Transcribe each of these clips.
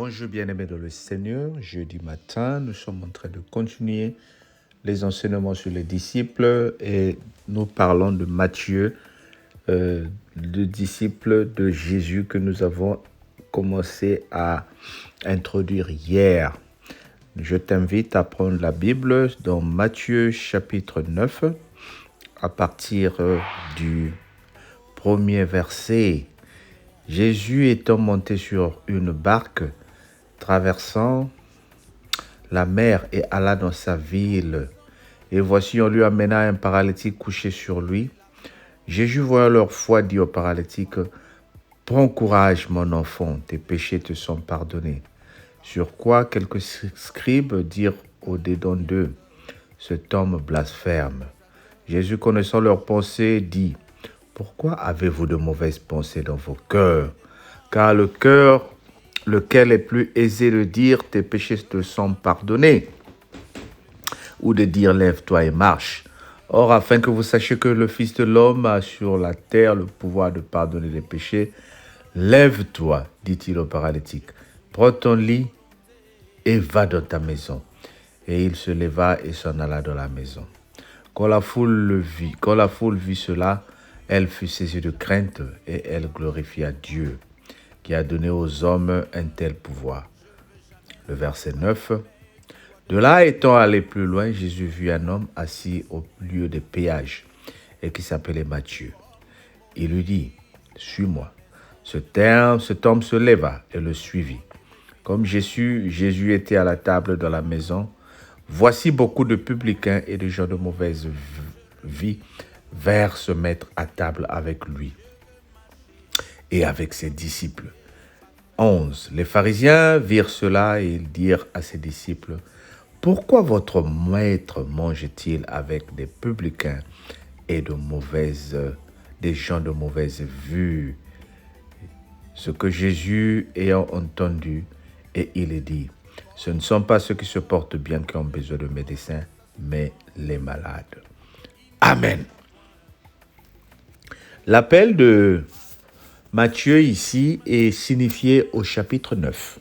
Bonjour bien-aimés dans le Seigneur, jeudi matin, nous sommes en train de continuer les enseignements sur les disciples et nous parlons de Matthieu, le disciple de Jésus que nous avons commencé à introduire hier. Je t'invite à prendre la Bible dans Matthieu chapitre 9 à partir du premier verset. Jésus étant monté sur une barque, traversant la mer et alla dans sa ville. Et voici, on lui amena un paralytique couché sur lui. Jésus, voyant leur foi, dit au paralytique, « Prends courage, mon enfant, tes péchés te sont pardonnés. » Sur quoi quelques scribes dirent au-dedans d'eux, « Cet homme blasphème. » Jésus, connaissant leurs pensées, dit, « Pourquoi avez-vous de mauvaises pensées dans vos cœurs? Car le cœur, lequel est plus aisé de dire, tes péchés te sont pardonnés, ou de dire, lève-toi et marche. Or, afin que vous sachiez que le Fils de l'homme a sur la terre le pouvoir de pardonner les péchés, lève-toi, dit-il au paralytique, prends ton lit et va dans ta maison. Et il se leva et s'en alla dans la maison. Quand la foule vit cela, elle fut saisie de crainte et elle glorifia Dieu, qui a donné aux hommes un tel pouvoir. Le verset 9. De là étant allé plus loin, Jésus vit un homme assis au lieu de péage et qui s'appelait Matthieu. Il lui dit, « Suis-moi. » Cet homme se leva et le suivit. Comme Jésus était à la table dans la maison, voici beaucoup de publicains et de gens de mauvaise vie vinrent se mettre à table avec lui et avec ses disciples. 11. Les pharisiens virent cela et ils dirent à ses disciples, « Pourquoi votre maître mange-t-il avec des publicains et des gens de mauvaise vue ?» Ce que Jésus ayant entendu, et il dit, « Ce ne sont pas ceux qui se portent bien qui ont besoin de médecins, mais les malades. » Amen. L'appel de Matthieu ici est signifié au chapitre 9.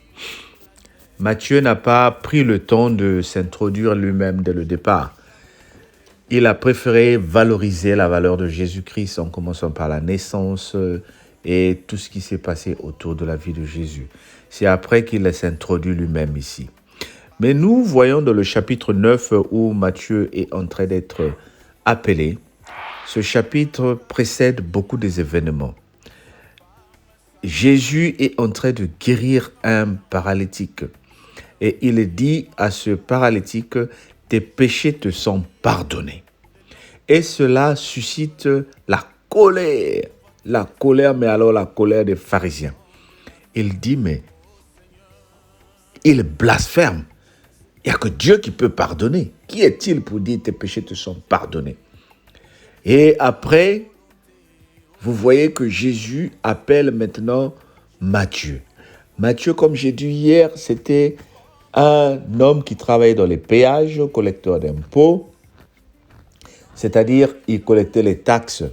Matthieu n'a pas pris le temps de s'introduire lui-même dès le départ. Il a préféré valoriser la valeur de Jésus-Christ en commençant par la naissance et tout ce qui s'est passé autour de la vie de Jésus. C'est après qu'il s'introduit lui-même ici. Mais nous voyons dans le chapitre 9 où Matthieu est en train d'être appelé, ce chapitre précède beaucoup des événements. Jésus est en train de guérir un paralytique. Et il dit à ce paralytique, « Tes péchés te sont pardonnés. » Et cela suscite la colère, mais alors la colère des pharisiens. Il dit, mais il blasphème. Il n'y a que Dieu qui peut pardonner. Qui est-il pour dire, « Tes péchés te sont pardonnés » ? Et après, vous voyez que Jésus appelle maintenant Matthieu. Matthieu, comme j'ai dit hier, c'était un homme qui travaillait dans les péages, collecteur d'impôts, c'est-à-dire il collectait les taxes.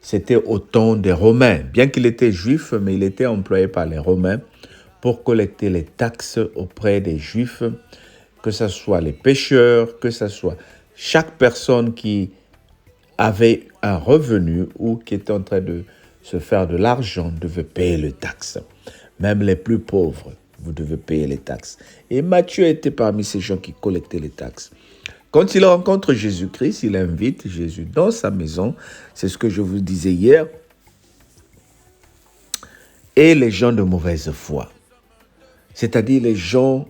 C'était au temps des Romains. Bien qu'il était juif, mais il était employé par les Romains pour collecter les taxes auprès des Juifs, que ce soit les pêcheurs, que ce soit chaque personne qui avait un revenu ou qui était en train de se faire de l'argent devait payer les taxes. Même les plus pauvres, vous devez payer les taxes. Et Matthieu était parmi ces gens qui collectaient les taxes. Quand il rencontre Jésus-Christ, il invite Jésus dans sa maison. C'est ce que je vous disais hier. Et les gens de mauvaise foi, c'est-à-dire les gens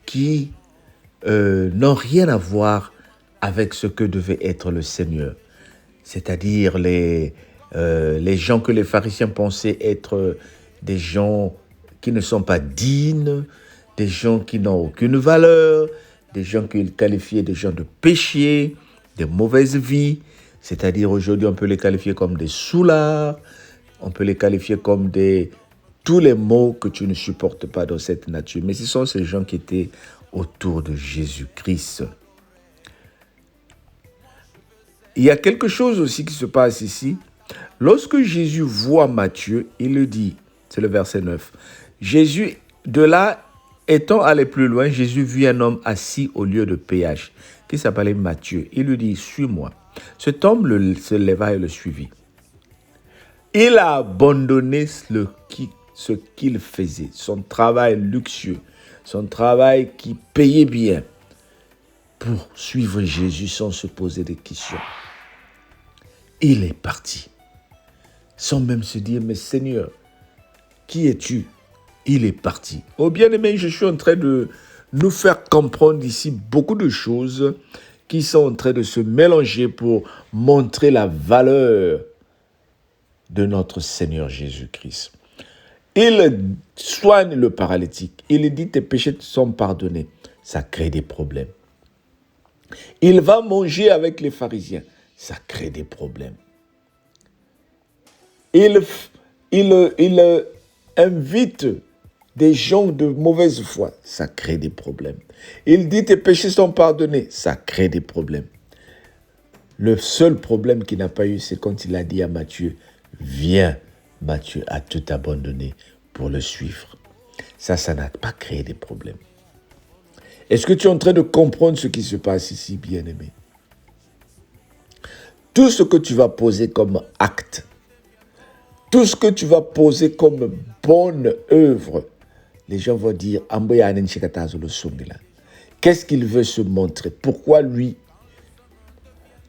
qui n'ont rien à voir avec ce que devait être le Seigneur. C'est-à-dire les gens que les pharisiens pensaient être des gens qui ne sont pas dignes, des gens qui n'ont aucune valeur, des gens qu'ils qualifiaient de gens de péché, de mauvaise vie. C'est-à-dire aujourd'hui, on peut les qualifier comme des soulards, on peut les qualifier comme tous les mots que tu ne supportes pas dans cette nature. Mais ce sont ces gens qui étaient autour de Jésus-Christ. Il y a quelque chose aussi qui se passe ici. Lorsque Jésus voit Matthieu, il le dit, c'est le verset 9. Jésus De là, étant allé plus loin, Jésus vit un homme assis au lieu de péage, qui s'appelait Matthieu. Il lui dit, suis-moi. Cet homme se leva et le suivit. Il a abandonné ce qu'il faisait, son travail luxueux, son travail qui payait bien, pour suivre Jésus sans se poser de questions. Il est parti, sans même se dire, mais Seigneur, qui es-tu? Il est parti. Oh bien-aimé, je suis en train de nous faire comprendre ici beaucoup de choses qui sont en train de se mélanger pour montrer la valeur de notre Seigneur Jésus-Christ. Il soigne le paralytique. Il dit tes péchés te sont pardonnés. Ça crée des problèmes. Il va manger avec les pharisiens. Ça crée des problèmes. Il invite des gens de mauvaise foi. Ça crée des problèmes. Il dit tes péchés sont pardonnés. Ça crée des problèmes. Le seul problème qu'il n'a pas eu, c'est quand il a dit à Matthieu, viens, Matthieu a tout abandonné pour le suivre. Ça n'a pas créé des problèmes. Est-ce que tu es en train de comprendre ce qui se passe ici, bien-aimé? Tout ce que tu vas poser comme acte, tout ce que tu vas poser comme bonne œuvre, les gens vont dire, qu'est-ce qu'il veut se montrer? Pourquoi lui?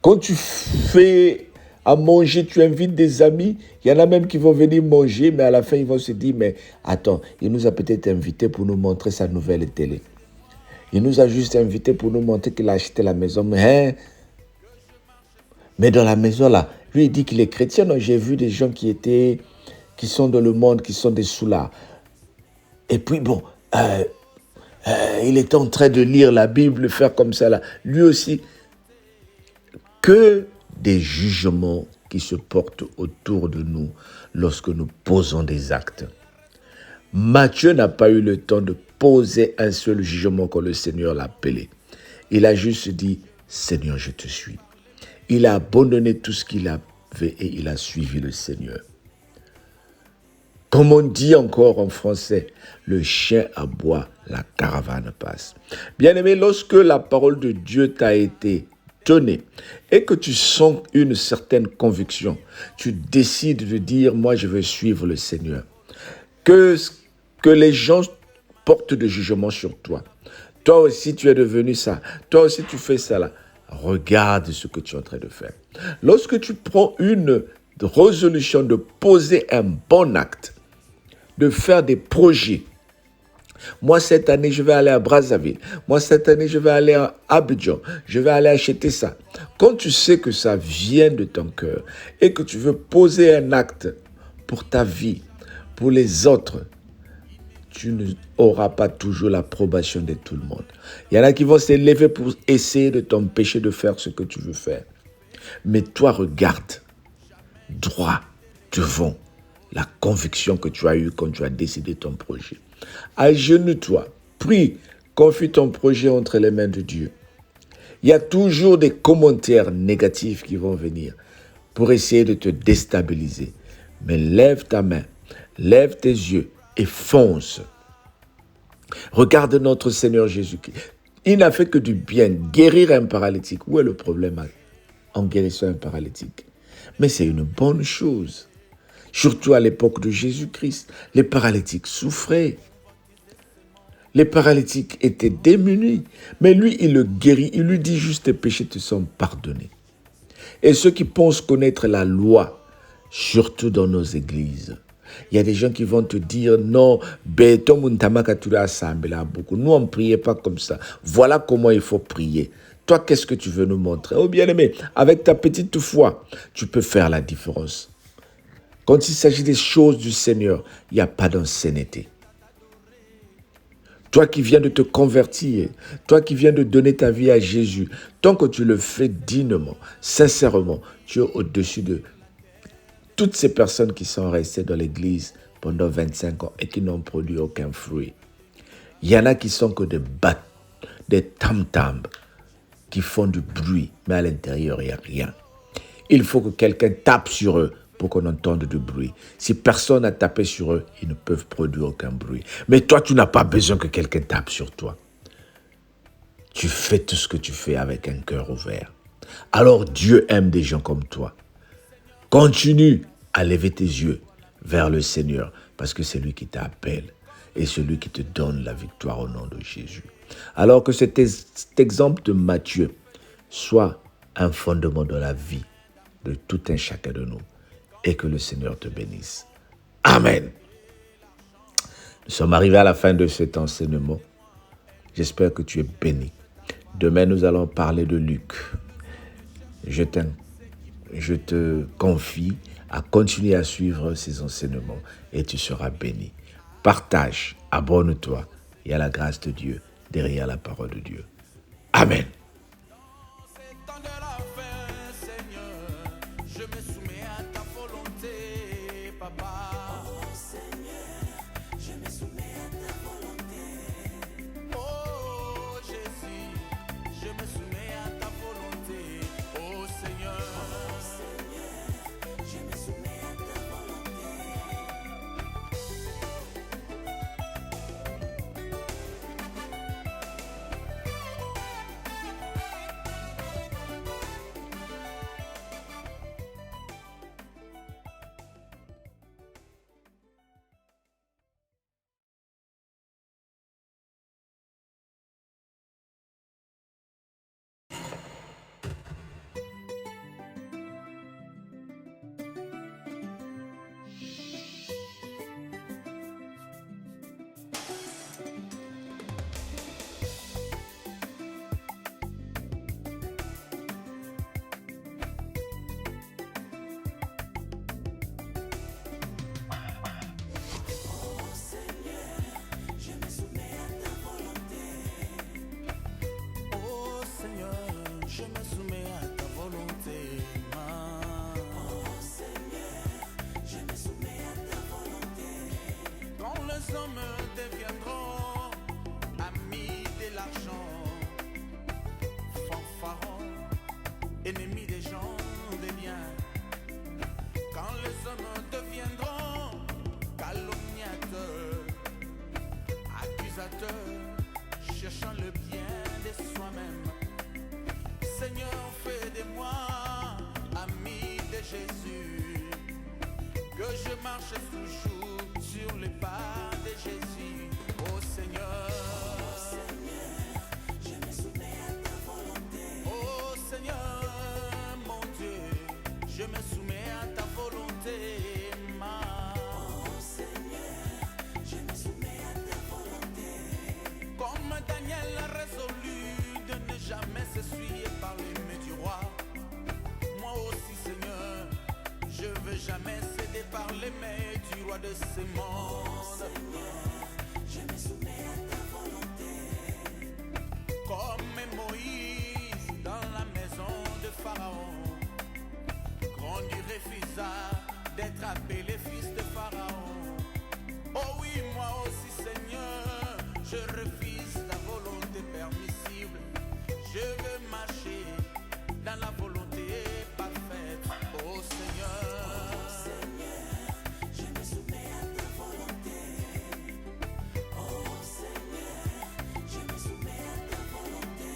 Quand tu fais à manger, tu invites des amis, il y en a même qui vont venir manger, mais à la fin, ils vont se dire, mais attends, il nous a peut-être invités pour nous montrer sa nouvelle télé. Il nous a juste invités pour nous montrer qu'il a acheté la maison. Mais dans la maison, là, lui, il dit qu'il est chrétien. Non, j'ai vu des gens qui sont dans le monde, qui sont des soulards. Et puis, bon, il est en train de lire la Bible, faire comme ça, là. Lui aussi, que des jugements qui se portent autour de nous lorsque nous posons des actes. Matthieu n'a pas eu le temps de poser un seul jugement quand le Seigneur l'a appelé. Il a juste dit, Seigneur, je te suis. Il a abandonné tout ce qu'il avait et il a suivi le Seigneur. Comme on dit encore en français, le chien aboie, la caravane passe. Bien-aimé, lorsque la parole de Dieu t'a été donnée et que tu sens une certaine conviction, tu décides de dire, moi je veux suivre le Seigneur. Que les gens portent de jugement sur toi. Toi aussi tu es devenu ça. Toi aussi tu fais ça là. Regarde ce que tu es en train de faire. Lorsque tu prends une résolution de poser un bon acte, de faire des projets. Moi, cette année, je vais aller à Brazzaville. Moi, cette année, je vais aller à Abidjan. Je vais aller acheter ça. Quand tu sais que ça vient de ton cœur et que tu veux poser un acte pour ta vie, pour les autres, tu n'auras pas toujours l'approbation de tout le monde. Il y en a qui vont s'élever pour essayer de t'empêcher de faire ce que tu veux faire. Mais toi, regarde droit devant la conviction que tu as eue quand tu as décidé ton projet. Agenouille-toi, prie, confie ton projet entre les mains de Dieu. Il y a toujours des commentaires négatifs qui vont venir pour essayer de te déstabiliser. Mais lève ta main, lève tes yeux et fonce. Regarde notre Seigneur Jésus-Christ. Il n'a fait que du bien, guérir un paralytique. Où est le problème en guérissant un paralytique? Mais c'est une bonne chose. Surtout à l'époque de Jésus-Christ, les paralytiques souffraient. Les paralytiques étaient démunis. Mais lui, il le guérit. Il lui dit juste tes péchés te sont pardonnés. Et ceux qui pensent connaître la loi, surtout dans nos églises, il y a des gens qui vont te dire non, nous on ne priait pas comme ça. Voilà comment il faut prier. Toi, qu'est-ce que tu veux nous montrer? Oh bien-aimé, avec ta petite foi, tu peux faire la différence. Quand il s'agit des choses du Seigneur, il n'y a pas d'ancienneté. Toi qui viens de te convertir, toi qui viens de donner ta vie à Jésus, tant que tu le fais dignement, sincèrement, tu es au-dessus de toutes ces personnes qui sont restées dans l'église pendant 25 ans et qui n'ont produit aucun fruit. Il y en a qui sont que des tam-tams qui font du bruit, mais à l'intérieur, il n'y a rien. Il faut que quelqu'un tape sur eux pour qu'on entende du bruit. Si personne n'a tapé sur eux, ils ne peuvent produire aucun bruit. Mais toi, tu n'as pas besoin que quelqu'un tape sur toi. Tu fais tout ce que tu fais avec un cœur ouvert. Alors Dieu aime des gens comme toi. Continue à lever tes yeux vers le Seigneur parce que c'est lui qui t'appelle et celui qui te donne la victoire au nom de Jésus. Alors que cet exemple de Matthieu soit un fondement dans la vie de tout un chacun de nous et que le Seigneur te bénisse. Amen. Nous sommes arrivés à la fin de cet enseignement. J'espère que tu es béni. Demain, nous allons parler de Luc. Je te confie à continuer à suivre ces enseignements et tu seras béni. Partage, abonne-toi et à la grâce de Dieu derrière la parole de Dieu. Amen. Deviendront amis de l'argent, fanfarons, ennemis des gens des biens. Quand les hommes deviendront calomniateurs, accusateurs, cherchant le bien de soi-même, Seigneur, fais de moi ami de Jésus, que je marche toujours sur les pas de Jésus. Oh Seigneur, je me soumets à ta volonté. Oh Seigneur, mon Dieu, je me soumets à ta volonté. Oh Seigneur, je me soumets à ta volonté. Comme Daniel a résolu de ne jamais s'essuyer par les mains du roi, moi aussi Seigneur, je veux jamais céder par les mains du roi de ce monde. Oh Seigneur, je me soumets à ta volonté. Comme Moïse dans la maison de Pharaon, grand Dieu refusa d'être appelé fils de Pharaon. Oh oui, moi aussi Seigneur, je refuse la volonté permissible. Je veux marcher dans la volonté parfaite. Oh Seigneur, je me soumets à ta volonté. Oh Seigneur, je me soumets à ta volonté.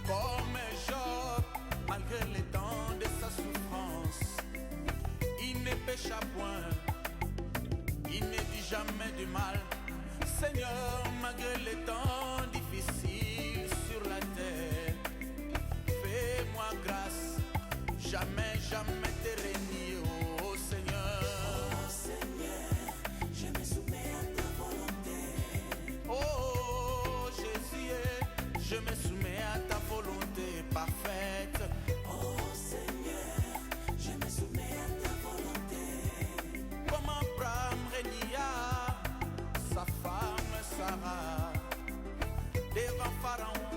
Comme Job, malgré les temps de sa souffrance, il ne pécha point, il ne dit jamais du mal. Seigneur, malgré les temps difficiles sur la terre, fais-moi grâce, jamais, jamais te renier, oh Seigneur. Oh Seigneur, je me soumets à ta volonté. Oh Jésus, je me soumets à ta volonté parfaite. Oh Seigneur, je me soumets à ta volonté. Comme Abraham renia sa femme Sarah devant Pharaon.